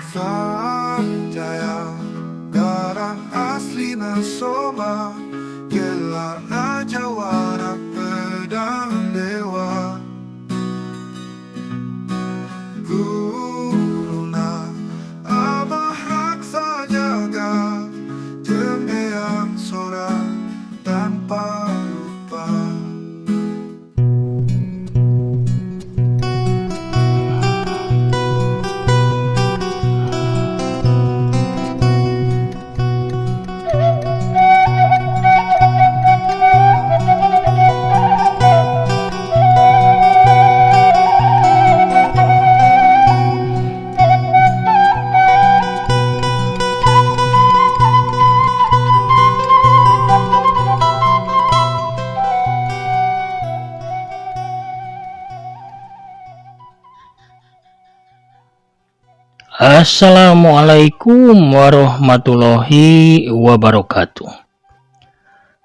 Sanjaya Garang asli na soba Gela na Jawa na pedang dewa Guru na Abah raksa jaga Temeyang sora tanpa lupa Assalamualaikum warahmatullahi wabarakatuh.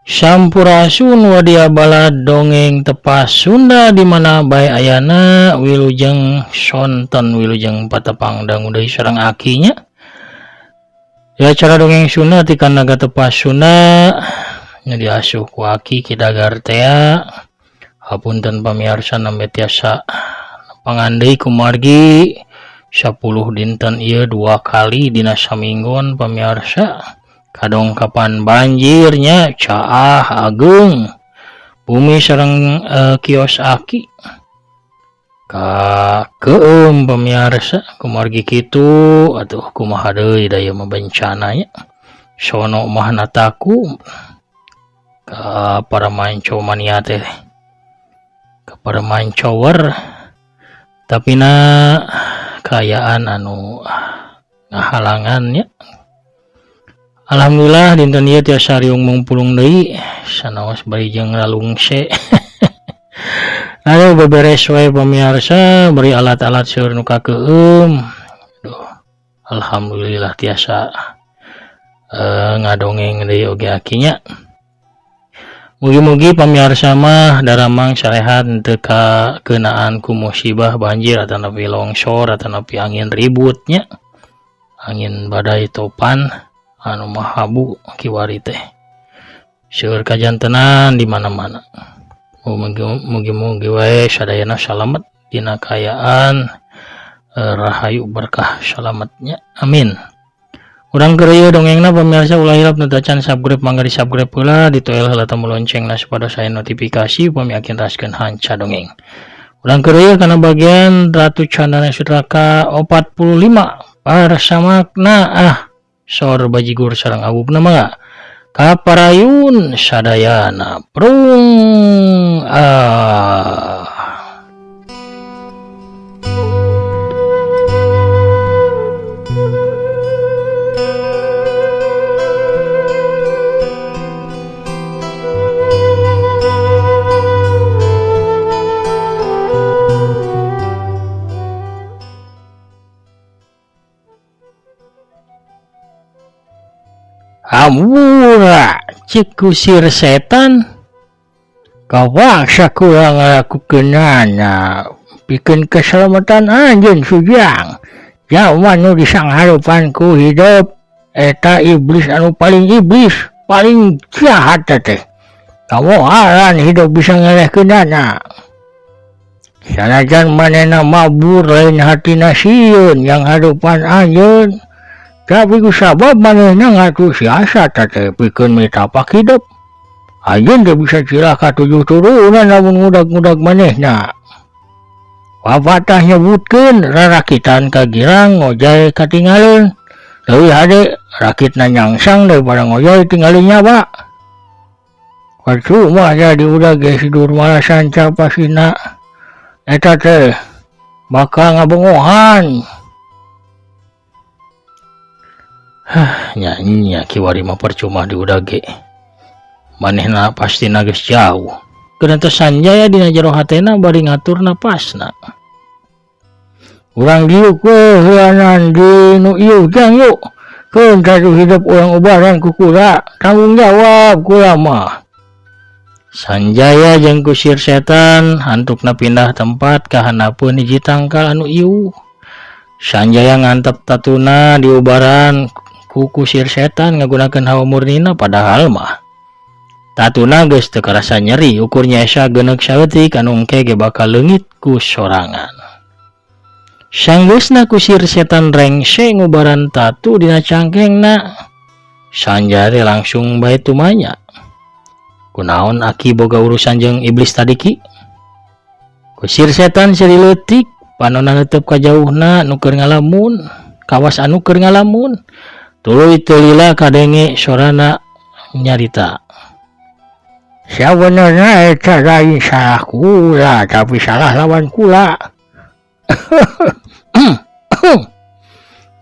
Sampurasun wadiabala dongeng tepas Sunda di mana bae ayana wilujeng sonten wilujeng patepang dangu deui sareng akinya. Ya cara dongeng Sunda ti naga tepas Sunda nya diasuh ku aki kidagar tea. Hapunten pamirsa nambe tiasa pangandei kumargi 10 dinten ieu 2 kali dina saminggon pamirsa kadongkapan banjirnya caah agung bumi sareng kios aki ka keum pamirsa kumargi kitu atuh kumaha deui daya mah bencana nya sono mah nataku ka para manco mania teh ka para mancower tapi na kayaan anu ngahalangannya. Alhamdulillah dinten ieu tiasa riung mungpulung deui sanaos bari jeung lalungse. Anu beberes wae pamirsa bari alat-alat seueur nu kakeueum. Duh, alhamdulillah tiasa ngadongeng deui oge akinya. Mugi-mugi pamirsa mah daramang sarehat teu kakeunaan ku musibah banjir atanapi longsor atanapi angin ributnya. Angin badai topan anu mahabu kiwari teh. Seueur kajantenan di mana-mana. Mugi-mugi wae sadayana salamet dina kaayaan rahayu berkah salametnya. Amin. Urang keur dongengna pamirsa ulah hilap nu tacan subscribe mangga di subscribe heula ditoel heula tombol loncengna supados aya notifikasi upami yakin raskeun hanca dongeng. Urang keur kana bagian Ratu Candana Sutraka 45 parsamakna sor bajigur sareng awupna mangga kaparayun sadayana prung Amura cik kusir setan kawaksa kurang lakukeunana pikeun keselamatan anjeun sujang jalma nu disanghareupan ku hidup eta iblis anu paling iblis paling jahat teh kamoaran hidup bisa ngelehkeunana sanajan manehna mabur lain hatina sieun yang harupan anjeun tapi kusabab manehna ngatur siasat teh pikeun mitapak hidup. Anjeun teh bisa cilaka 7 turunan lamun ngudag-ngudag manehna. Pepatah nyebutkeun rarakitan kagirang ngojay katinggalin. Leuwih hade rakitna nyangsang daripada ngojay tinggalin nyawa. Percuma jadi udag ge sidur malah sancar pasina. Eta teh bakal ngabengohan. Nyanyinya kiwari mah percuma diudag ge manehna pastina geus jauh keun teh sanjaya dina jero hatena bari ngatur napasna urang diuk we heuanan di nu ieu jang yuk keun tadu hidup urang ubaran ku kula tanggung jawab kula mah Sanjaya jeung kusir setan hantukna pindah tempat ka hanapeun hiji tangkal anu ieuh. Sanjaya ngantep tatuna diubaran ku kusir setan ngagunakeun hawa murnina, padahal mah tatuna geus teu karasa nyeri, ukurnya esa geuneuk saeutik anu engke ge bakal leungit ku sorangan. Sanggeusna kusir setan rengse ngubaran tatu dina cangkengna, Sanjaya langsung bae tumanya. Kunaon aki boga urusan jeung iblis tadi ki? Kusir setan seri leutik, panonna neuteup ka jauhna nu keur ngalamun, kawas anu keur ngalamun. Tuluy teu lila kadenge sorana nyarita. Sabenerna eta lain salah kula, tapi salah lawan kula.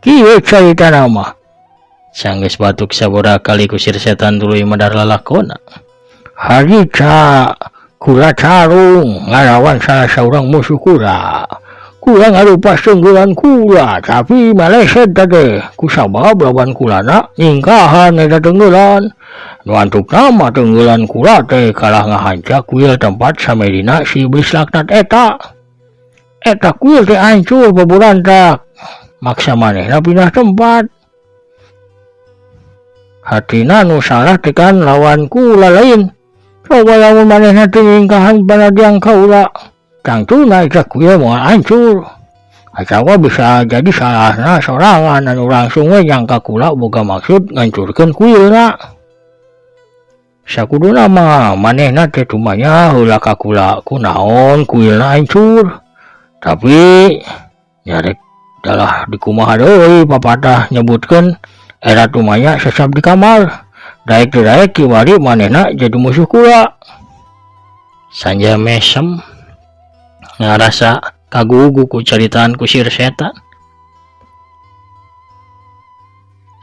Kieu caritana mah. Sanggeus batuk sabora kali kusir setan tuluy medar lalakonna. Harita kula tarung ngalawan salah saurang musuh kula. Kula ngarupa senggelan kula, tapi maleset tadi. Kusabab lawan kulana ningkahan eta tenggelan. Nu antuk nama tenggelan kula teh kalah ngahancak kuil tempat samedina si iblis laknat eta. Eta kuil teh hancur baburantak. Maksa manehna pindah tempat. Hatina nu salah tekan lawan kula lain. Coba lamun manehna teh ningkahan panadiang kaula. Tangtuna eta kuil moal hancur. Atawa bisa jadi salahna sorangan anu langsung we nyangka kula boga maksud ngancurkeun kuilna. Sakuduna mah manehna teh tumanya heula ka kula kunaon kuilna hancur. Tapi nyarek dalah dikumaha deui papatah nyebutkeun era tumanya sesab di kamar. Daek teu daek kiwari manehna jadi musuh kula. Sanjaya mesem ngarasa kagugu ku caritaan kusir setan.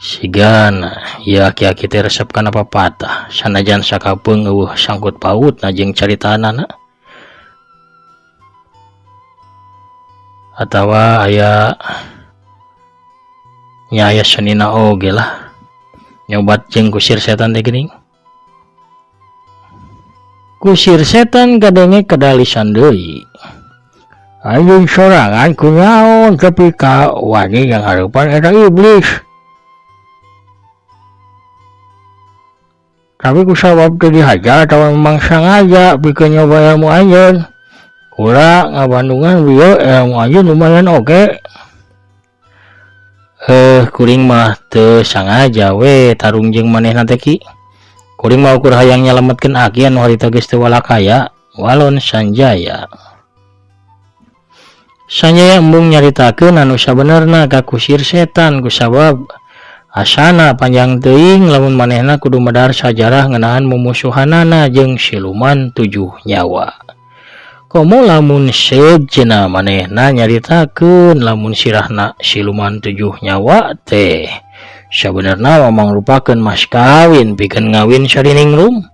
Sigana ieu aki-aki teh resep kana papatah sanajan sakapeung eueuh sangkut pautna jeung caritaanana. Atawa aya nya senina oge lah nyobat jeung kusir setan teh geuning. Kusir setan kadenge kadalisan deui. Anjeun sorangan kunaon tapi ka wani yang hareupan eta iblis. Tapi kusabab teu dihajar atawa memang sengaja pikeun nyoba ilmu anjeun. Kula ngabandungan bieu ilmu anjeun lumayan oge. Kuring mah teu sengaja we tarung jeung manehna teh ki. Kuring mah ukur hayang nyalametkeun aki anu harita geus teu walakaya, walon Sanjaya. Sanjaya embung nyaritakeun anu sabenerna ka kusir setan kusabab asana panjang teuing lamun manehna kudu medar sajarah ngeunaan mumusuhanana jeung siluman 7 nyawa. Komo lamun seujna manehna nyaritakeun lamun sirahna siluman 7 nyawa teh sabenerna mamang rupakeun mas kawin pikeun ngawin sariningrum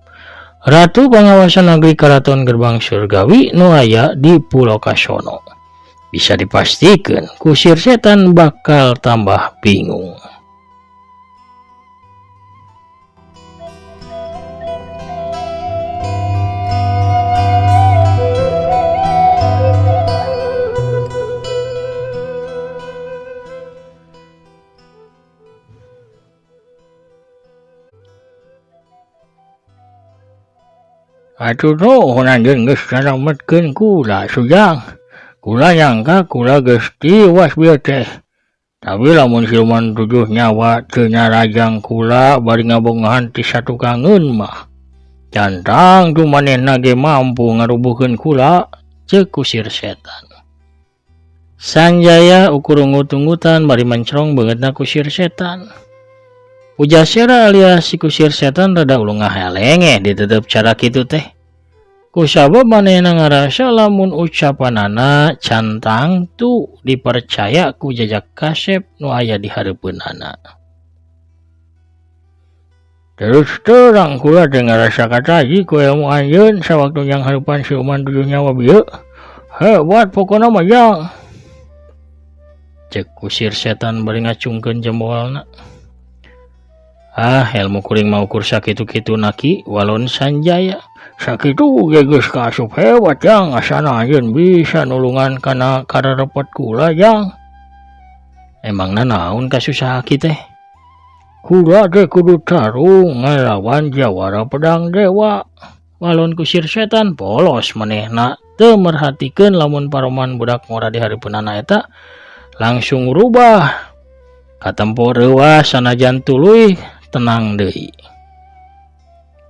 ratu pangawasan negeri karaton gerbang surgawi nu aya di Pulau Kasono. Bisa dipastikan kusir setan bakal tambah bingung. Atuh nuhun anjeun geus nyalametkeun kula sujang. Kula nyangka kula geus tiwas bieu teh. Tapi lamun siluman 7 nyawa teu nyarajang kula bari ngabongahan ti satukangeun mah. Cantang tu manehna ge mampu ngarubuhkeun kula, ceuk kusir setan. Sanjaya ukur ungut-ungutan bari mencrong beungeutna kusir setan. Pujasera alias si kusir setan rada ulung ngahelenge diteuteub cara kitu teh. Kusabab manehna ngarasa lamun ucapanana cantang tu dipercaya ku jajak kasep nu aya di hareupeunana. Terus terang kula teh ngarasa kataji ku ilmu anjeun sawaktu yang hareupan siluman 7 nyawa bieu. Hebat pokona mah jang. Cek kusir setan bari ngacungkeun jempolna. Ilmu kuring mau ukur sakitu-kitu naki walon Sanjaya. Sakitu ge geus kaasup hebat jang asana anjeun bisa nulungan kana karerepet kula jang. Emangna naon kasusah aki teh? Kula teh kudu tarung ngelawan jawara pedang dewa. Walon kusir setan polos manehna teu merhatikeun lamun paroman budak ngora di haripeunana eta langsung rubah. Katempo reuas sanajan tuluy tenang deui.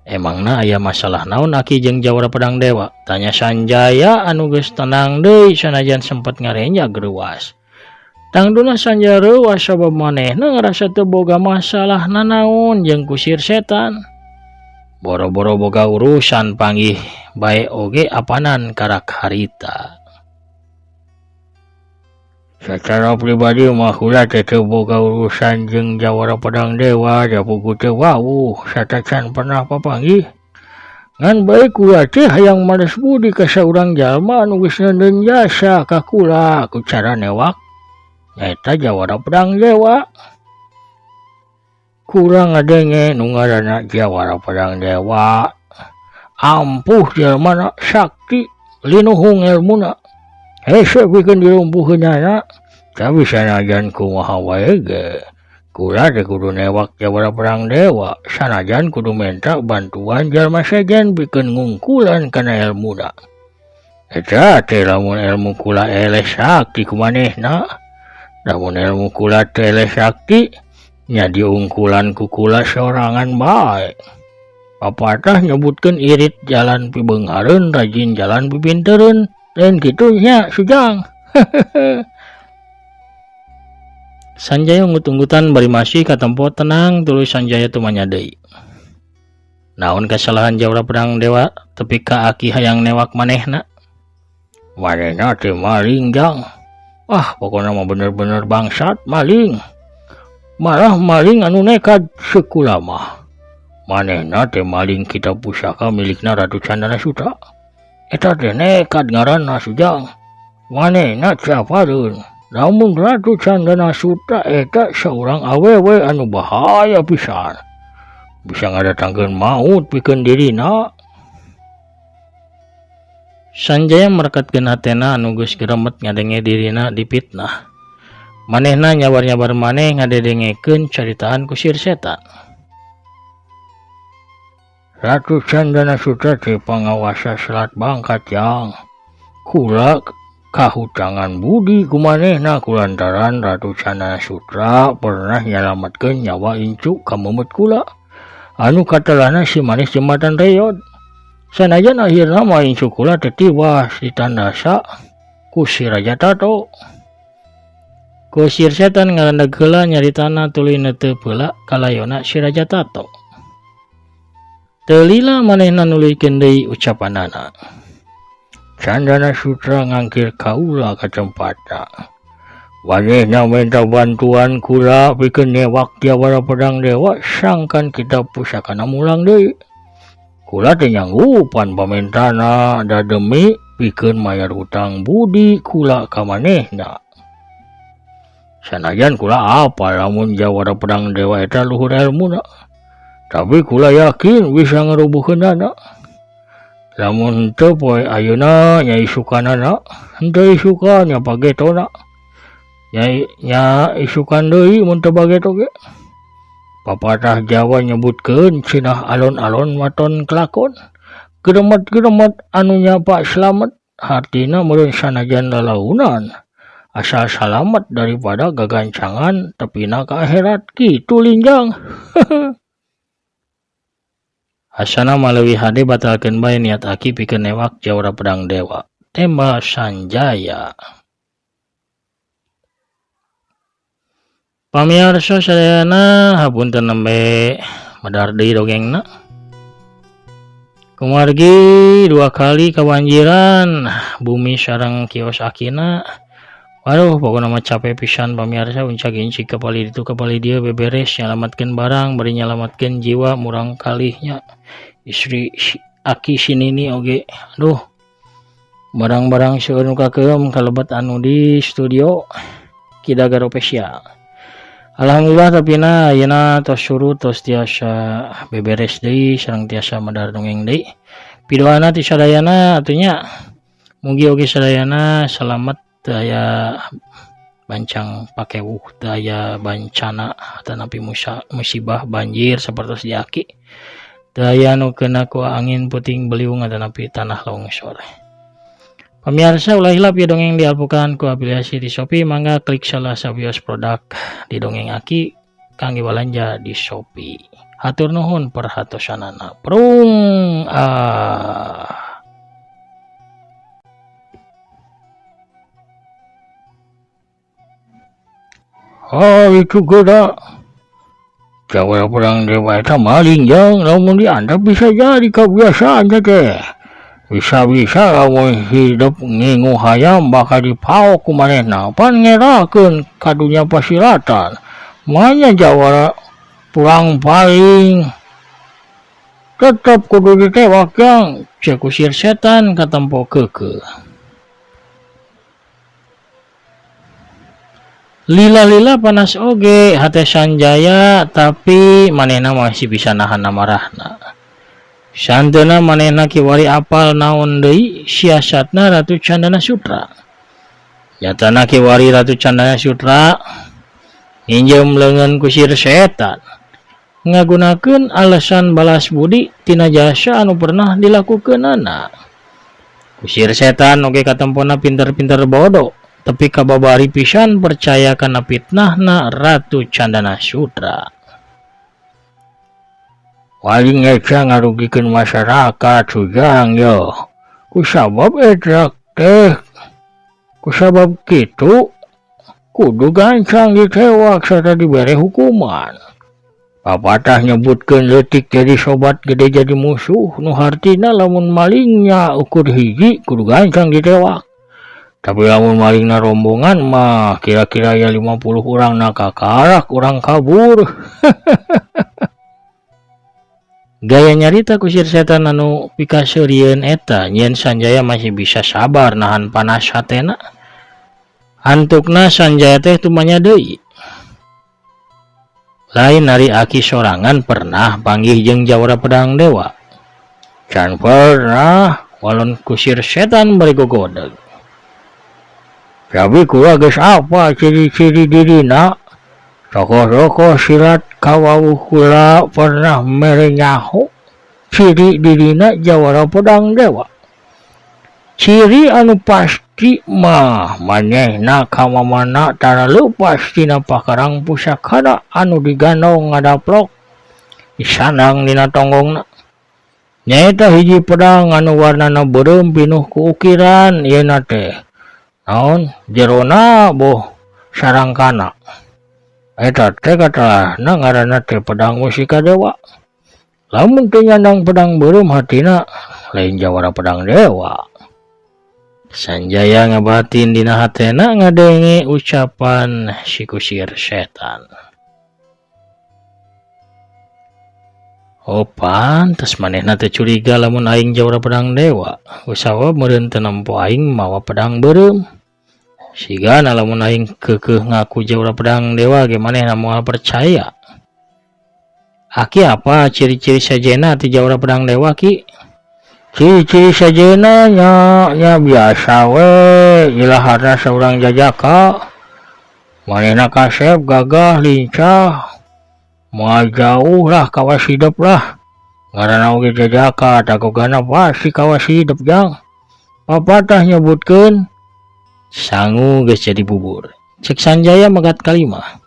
Emangna aya masalah naon aki jeung jawara pedang dewa? Tanya Sanjaya anu geus tenang deui sanajan sempet ngarenjag reuas. Tangduna Sanjaya reuas sabab manehna ngarasa teu boga masalah nanaon jeung kusir setan. Boro-boro boga urusan panggih bae oge apanan karak harita. Secara pribadi mah kula teh teu boga urusan jeung jawara pedang dewa, japugu teu wawuh satacan pernah papanggih. Ngan bae kula teh hayang mares budi ka saurang jalma anu geus neudeun jasa ka kula ku cara newak nyaeta jawara pedang dewa. Kula ngadenge nu ngaranna jawara pedang dewa ampuh jalmana sakti linuhung ilmuna. Hese pikeun dirumpuheunana, tapi sanajan kumaha wae ge kula teh kudu newak jawara pedang dewa, sanajan kudu minta bantuan jalma sejen pikeun ngungkulan kana ilmuna. Eta teh lamun ilmu kula eleh sakti ku manehna. Lamun ilmu kula teh eleh sakti nya diungkulan ku kula sorangan bae. Papatah nyebutkeun irit jalan pi beungareun, rajin jalan pi pintereun. Lain kitu nya Sujang. Sanjaya unggut-unggutan bari masih katempo tenang tuluy Sanjaya teu manya deui. Naon kasalahan jawara pedang dewa tepi ka aki hayang newak manehna? Manehna teh maling Jang. Pokona mah bener-bener bangsat maling. Malah maling anu nekat sekula mah. Manehna teh maling kitab pusaka milikna Ratu Candana Sutra. Eta teh nekat ngaranna Sujang. Manehna capareun. Namun Ratu Candana Sutra eta seorang awewe anu bahaya pisan. Bisa ngadatangkeun maut pikeun dirina. Sanjaya merekatkeun hatena anu geus gremet ngadenge dirina dipitnah. Manehna nyabar-nyabar maneh ngadedengekeun caritaan kusir setan. Ratu Candana Sutra teh pangawasa Selat Bangkat Jang. Kula kahutangan budi ku manehna kulantaran Ratu Candana Sutra pernah nyalametkeun nyawa incu ka memet kula anu katelahna si manis jembatan reyod. Sanajan akhirna mah incu kula teh tiwas ditandasa ku si Raja Tato. Kusir setan ngarandag heula nyaritana tuluy teu peula kalayona si Raja Tato. Teu lila manehna nuluykeun deui ucapanana. Candana Sutra ngangkir kaula ka tempatna. Manehna minta bantuan kula pikeun newak jawara pedang dewa sangkan kitab pusakana mulang deui. Kula teh nyanggupan pamentana da demi pikeun mayar hutang budi kula ka manehna. Sanajan kula apal lamun jawara pedang dewa eta luhur ilmuna, tapi kula yakin bisa ngarubuheunana. Lamun teu poe ayeuna nya isukanana, henteu isukan nya pagetona. Nya isukan deui mun teu baget oge. Papatah Jawa nyebutkeun cenah alon-alon maton kelakon. Geremet-geremet anu nyapa slamet, hartina meureun sanajan lalaunan. Asal salamet daripada gagancangan tepina ka akhirat kitu linjang. Asana maleuwih hade batalkeun bae niat aki pikeun newak jawara pedang dewa. Tema Sanjaya. Pamiarsa sadayana hapunten nembe medar deui dongengna. Kumargi 2 kali kabanjiran bumi sareng kios akina. Waduh pokona mah capek pisan pamiarsa uncak incik kapali ditu kapali dieu beberes nyalamatkeun barang bari nyalamatkeun jiwa murang kalihnya. Istri aki sinini oge. Aduh. Barang-barang seueur nu kakeum kalebet anu di studio Kidagaro Spesial. Alhamdulillah tapina ayeuna tos surut tos tiasa beberes deui sareng tiasa medar dongeng deui. Pidoana ti sadayana atunya mugi oge sadayana salamet aya bancang pakewuh daya bencana tanapi musibah banjir seperti aki daya nu kena ku angin puting beliung tanapi tanah longsor. Pemirsa ulah hilap ya dongeng di alpukan ku afiliasi di Shopee, mangga klik salah sabios produk di dongeng aki kangge balanja di Shopee. Hatur nuhun perhatosanana. Prung itu geda Jawara Pedang Dewa eta maling jang, lamun diantep bisa jadi kebiasaan teh. Bisa-bisa lamun hidup ngingu hayam bakal dipaok ku manehna pan ngerakeun kadunya pasilatan. Manya Jawara pulang paling tetep kudu ditewak jang, cek usir setan katempo keukeuh. Lila-lila panas oge hate Sanjaya, tapi manehna masih bisa nahan amarahna. Santena manehna kiwari apal naon deui siasatna Ratu Candana Sutra. Nyatana kiwari Ratu Candana Sutra nginjem leungeun kusir setan, ngagunakeun alasan balas budi tina jasa anu pernah dilakukeunana. Kusir setan oge katempona pinter-pinter bodoh, tapi kababari pisan percaya kana fitnahna Ratu Candana Sutra. Paling eca ngarugikeun masyarakat sujang yo. Kusabab eta teh, kusabab kitu kudu gancang ditewak serta dibere hukuman. Papatah nyebutkeun leutik jadi sobat gede jadi musuh, nu hartina lamun malingnya ukur hiji kudu gancang ditewak. Tapi lamun malingna rombongan mah kira-kira ya 50 urang nakakarak urang kabur. Gaya nyarita kusir setan anu pikaseurieun eta nyen Sanjaya masih bisa sabar nahan panas hatena. Hantukna Sanjaya teh tumanya deui. Lain ari aki sorangan pernah panggih jeung Jawara Pedang Dewa. Can pernah walon kusir setan bari gogodeg. Tapi kula geus apa ciri-ciri dirina? Tokoh-tokoh silat kawawuh kula pernah mere nyaho ciri dirina Jawara Pedang Dewa. Ciri anu pasti mah manehna kamamana tara leupas tina pakarang pusakana anu digandong ngadaplok disandang dina tonggongna. Nyaeta hiji pedang anu warnana beureum pinuh ku ukiran yeuna teh naon jerona boh sarangkana. Eta teh katalahna ngaranna teh pedang musika dewa. Lamun teu nyandang pedang beureum hatina lain Jawara Pedang Dewa. Sanjaya ngabatin dina hatena ngadenge ucapan si kusir setan. Oh pantes manehna teh curiga lamun aing Jawara Pedang Dewa. Usaha meureun teu nempo aing mawa pedang beureum. Sigana lamun aing keukeuh ngaku Jawara Pedang Dewa ge manehna moal percaya. Aki apa ciri-ciri sajena ti Jawara Pedang Dewa ki? Ciri-ciri sajena nya biasa we, ilaharna saurang jajaka. Manehna kasep, gagah, lincah, moal jauh lah kawas hidup lah. Ngaranna oge jajaka, tagogana pasti kawas hidup jang. Papatah nyebutkeun sangu geus jadi bubur. Cek Sanjaya magat kalimah.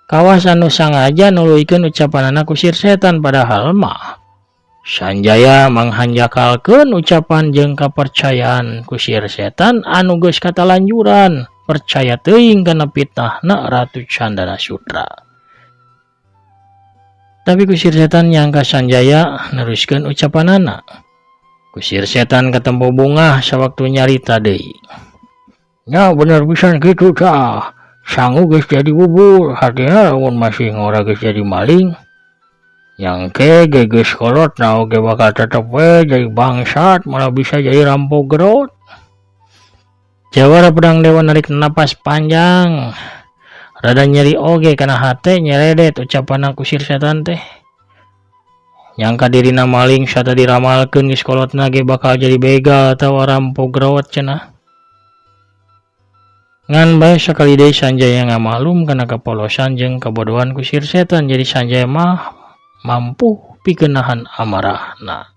Kawas anu sangaja nuluykeun ucapanana kusir setan padahal mah Sanjaya manghanjakalkeun ucapan jeung kapercayaan kusir setan anu geus katalanjuran percaya teuing kana fitnahna Ratu Candana Sutra. Tapi kusir setan nyangka Sanjaya neruskeun ucapanana. Kusir setan katempo bungah sawaktu nyarita deui. Ya bener pisan kitu tah. Sangu geus jadi bubur, hatina lamun masih ngora geus jadi maling. Nyangke geus kolot na oge bakal tetep we jadi bangsat, malah bisa jadi rampok gerot. Jawara Pedang Dewa narik napas panjang. Rada nyeri oge kana hate nyeredet ucapan kusir setan teh. Nyangka dirina maling sata diramalkeun geus kolotna ge bakal jadi begal atawa rampok gerot cenah. Ngan bae sakali deui Sanjaya ngamaklum kana kapolosan jeung kabodohan ku sir setan, jadi Sanjaya mah mampu pikeun nahan amarahna.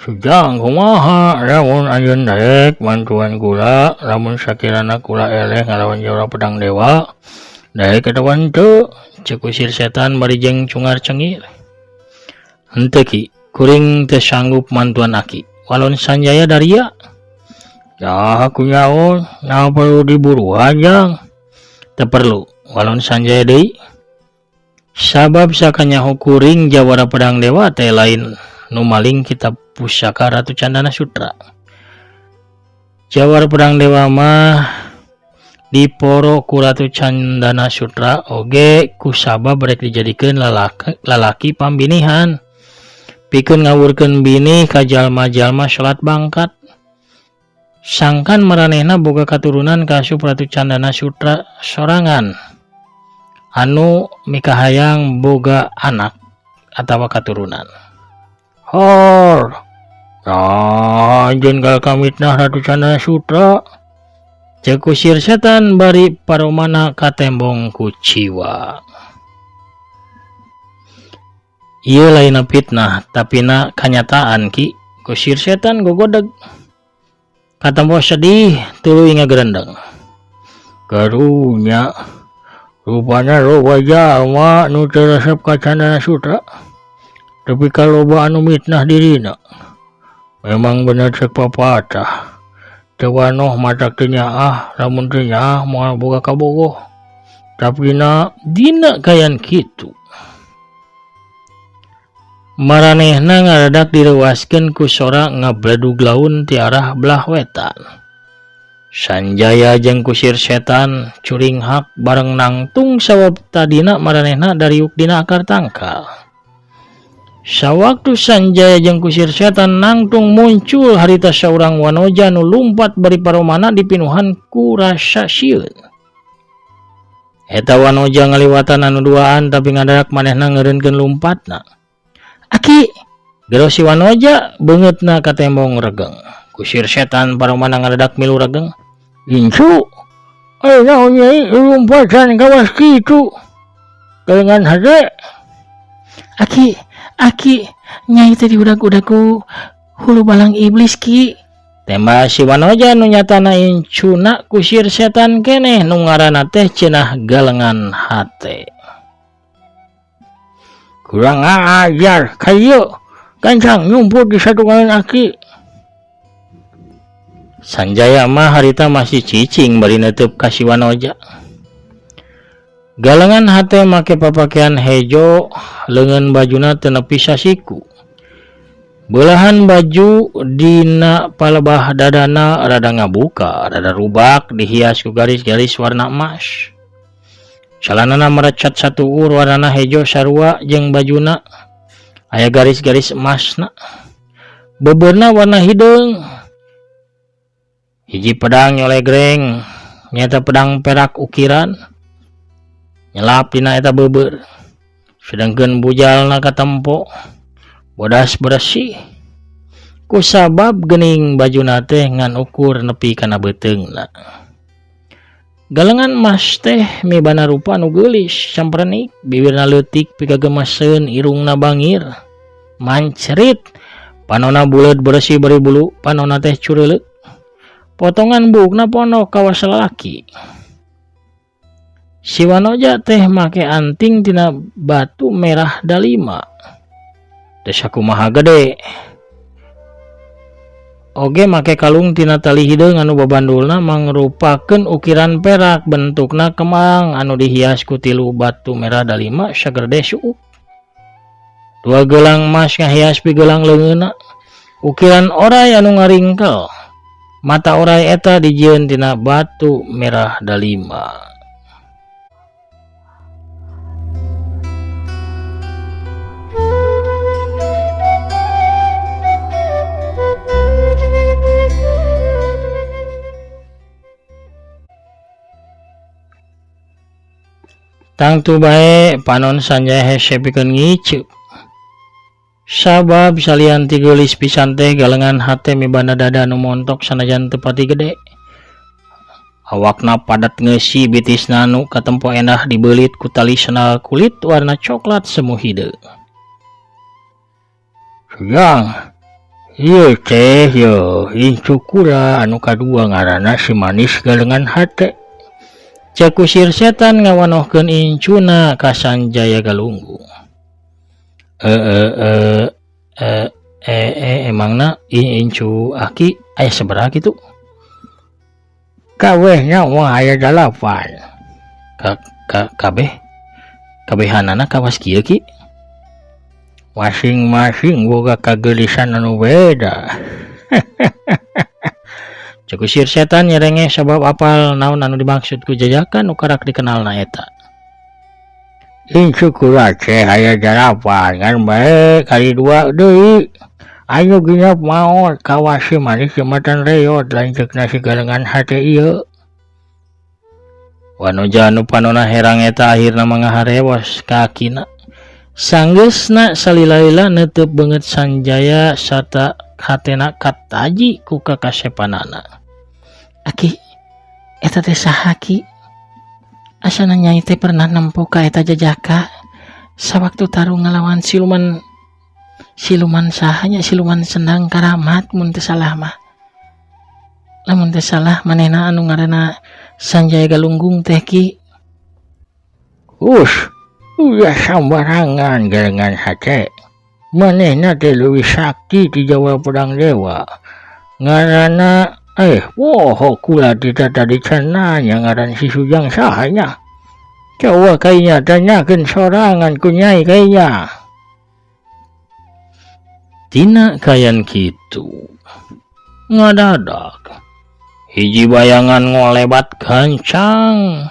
Sujang kumaha lamun anjeun daek bantuan kula, lamun sakirana kula eleh ngalawan Jawara Pedang Dewa daek katawan teu, ceuk usir setan bari jeung cungar cengir. Henteu ki, kuring teu sanggup mantuan aki, walon Sanjaya daria. Ya aku nyaon, nah perlu diburu ajang. Teu perlu, walon Sanjaya deui. Sabab sakanyaho kuring Jawara Pedang Dewa teh lain nu maling kitab pusaka Ratu Candana Sutra. Jawara Pedang Dewa mah diporo ku Ratu Candana Sutra oge kusabab rek dijadikeun lalaki pambinihan, pikeun ngawurkeun bini ka jalma-jalma salat bangkat. Sangkan maranehna boga katurunan ka asup Ratu Candana Sutra sorangan anu mikahayang boga anak atawa katurunan. Hor, anjeun gal kamitnah Ratu Candana Sutra, ceuk usir setan bari paromana katembong ku ciwa. Ieu lainna fitnah, tapina kanyataan ki kusir setan gogodeg. Katampo sedih tuluy ngagerendeng. Karunya rupana loba jalma nu teu resep ka Candana Sutra. Tapi kalau loba anu mitnah dirina, memang bener cek papatah. Tewanoh matak teu nyaah, lamun teu nyaah moal boga kabogoh. Tapi na dina kayan kitu. Maranehna ngaradak direwaskeun ku sora ngabledug laun ti arah belah wetan. Sanjaya jeung kusir setan curing hak bareng nangtung sabab tadina maranehna dariuk dina akar tangkal. Sawaktu Sanjaya jeung kusir setan nangtung muncul harita saurang wanoja nu lumpat bari paromana dipinuhan ku rasa sieun. Eta wanoja ngaliwatan anu duaan tapi ngadarak manehna ngeureunkeun lumpatna. Aki, gero si wanoja beungeutna ka tembong regeng. Kusir setan paromana ngadadak milu regeng. Incu, naon nyai lumpatan kawas kitu. Kalengan hade. Aki, nyai tadi udag-udaku hulu balang iblis ki. Tembak si wanoja nu nyatana incuna kusir setan keneh nu ngaranna teh cenah galengan hate. Kurang ajar kayu kancang nyumput di satu kalian aki. Sanjaya mah harita masih cicing bari neuteub ka si wanoja. Galengan hate make papakean hejo, leungeun bajuna teu nepi sasiku. Belahan baju dina palebah dadana rada ngabuka, rada rubak dihias ku garis-garis warna emas. Calanana merecat satuur warnana hejo sarua jeung bajuna aya garis-garis emasna. Bebeurna warna hideung. Hiji pedang nyolegreng, nyata pedang perak ukiran. Nyelap dina eta beubeur. Sedengkeun bujalna katempo bodas bersih. Kusabab geuning bajuna teh ngan ukur nepi kana beuteungna. Galengan emas teh mibana rupa nu geulis, samprenik, bibirna leutik pikagemeseun, irungna bangir, mancrit, panonna buleud bersih beri bulu, panonna teh cureuleuk. Potongan buukna pondok kawas lalaki. Si wanoja teh make anting tina batu merah dalima. Teu sakumaha gede. Oge make kalung tina tali hideung anu babandulna mangrupakeun ukiran perak, bentukna kemang anu dihias ku tilu batu merah dalima sagerde suuk. Dua gelang emas ngahias pi gelang leungeunna. Ukiran oray anu ngaringkel. Mata oray eta dijieun tina batu merah dalima. Tangtu bae panon Sanjaya hese pikeun ngiceu. Sabab salian ti geulis pisan teh galengan hate mibanda dada nu montok sanajan teu pati gede. Awakna padat ngeusi bitisna nu katempo endah dibeulit ku tali sendal kulit warna coklat semu hideu. Yang ieu teh yo incu kula anu kadua ngaranna si manis galengan hate. Cek kusir setan ngawanohkeun incuna ka Sanjaya Galunggung. Emangna incu aki aya sabaraha kitu? Kawehnya mah aya 8. Kabehanana kawas kieu ki. Masing-masing boga kageulisan anu beda. Cek kusir setan nyerenge sabab apal naon anu dimaksud ku jajakan nu karak dikenalna eta. Incu kula teh aya 8 ngan bae kali 2 deui. Ayo ginap maot kawasi manis jembatan reot lanceukna si galengan hate ieu. Wanoja anu panonna herang eta akhirna mangaharewos ka akina. Sanggeusna salila-lila neuteub beungeut Sanjaya sarta hatena kataji ku kakasepanana. Aki, eta teh saha ki? Asana Nyai teh pernah nempo ka eta jajaka sawaktu tarung ngalawan siluman sahanya siluman sendang karamat mun teu salah mah. Lamun teu salah manehna anu ngaranna Sanjaya Galunggung teh ki. Ulah sambarangan galengan hate. Manehna teh leuwih sakti ti Jawa Pedang Dewa. Ngaranna kula tidak tadi cenanya ngaran si Sujang sahanya. Coba kayaknya tanyakan sorangan ku Nyai kayaknya. Tina kayan kitu. Ngadadak. Hiji bayangan ngolebat gancang.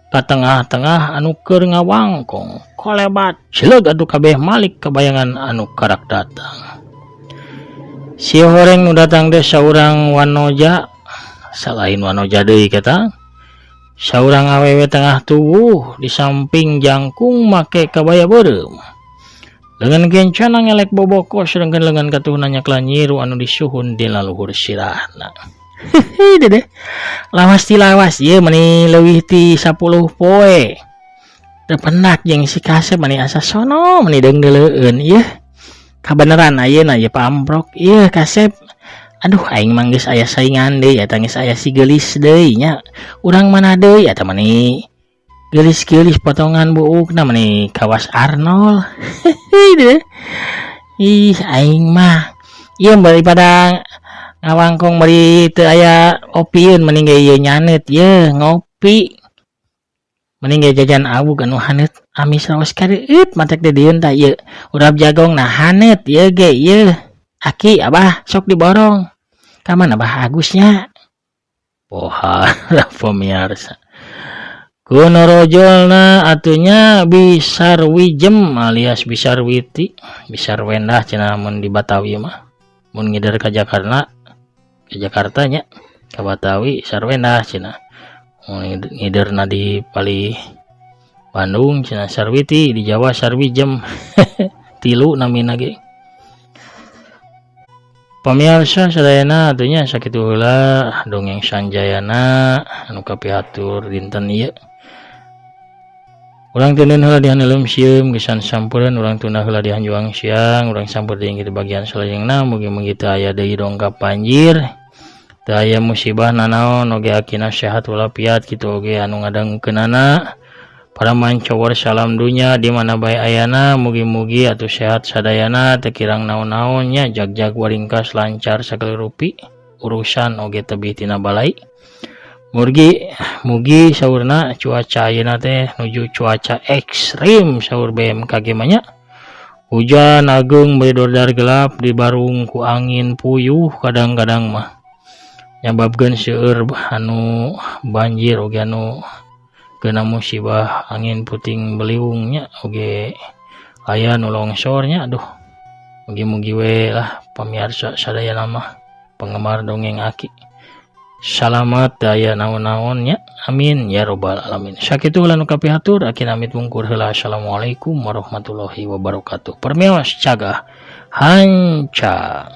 Ka tengah-tengah anu keur ngawangkong. Kolebat cileug atuh kabeh malik ka bayangan anu karak datang. Si horeng nu datang teh saurang wanoja, salain wanoja deui kata. Saurang awewe tengah tubuh di samping jangkung make kabaya beureum. Leungeun kencana ngelek boboko sedengkeun leungeun katuhna nyakla nyiru anu disuhun di laluhur sirahna. Dede. Lawas ti lawas ieu meni leuwih ti 10 poe. Teu pendak jeung si Kasep meni asa sono meni deunggeuleun ieu. Kabeneran ayeuna ieu pamprok ieu Kasep. Aduh aing mah geus aya saingan deui eta geus aya si geulis deui nya. Urang mana deui eta meni geulis-geulis potongan buukna meni kawas Arnold. Ih aing mah ieu daripada ngawangkong bari teu aya opieun mending ge ieu nyaneut ieu ngopi. Mending ge jajan awug anu haneut amis raos kareup matek teh dieun tah ieu urap jagong nah haneut ieu ge ieu. Aki abah sok diborong. Ka mana Abah Agusnya? Poha pemirsa. Kuno rojolna atunya Bisar Wijem alias Bisar Witi, Bisar Wendah cenah mun di Batawi mah. Mun ngider ka Jakarta nya ka Batawi Bisar Wendah cenah. Mun ngiderna di Pali Bandung cenah Sarwiti, di Jawa Sarwijem. Tilu namina ge. Pamirsa sadayana atunya sakitu heula dongeng Sanjayana anu kapihatur dinten ieu. Urang teuneun heula di haneuleuum sieum geus sampeureun urang tuna heula di hanjuang siang urang sampeur deui di bagian salajengna mugi-mugi teu aya deui dongkap banjir. Teu aya musibah nanaon oge akina sehat walafiat kitu oge anu ngadengkeunana. Para mancowor salam dunya di mana bae ayana mugi-mugi atuh sehat sadayana teu kirang naon-naonnya jag-jag waringkas lancar sakalerupi urusan oge tebih tina balai. Mugi saurna cuaca ayeuna teh nuju cuaca ekstrim saur BMKG mah nya. Hujan ageung bari dordar gelap dibarung ku angin puyuh kadang-kadang mah. Nyababkeun seueur anu banjir oge anu kena musibah angin puting beliungnya oge aya nu longsornya. Aduh mugi-mugi we lah pamirsa sadayana mah penggemar dongeng Aki salamet daya naon-naonnya, amin ya robbal alamin. Sakitu ulah nu kapihatur akin amit wungkur heula. Assalamualaikum warahmatullahi wabarakatuh. Permeos cagah hanca.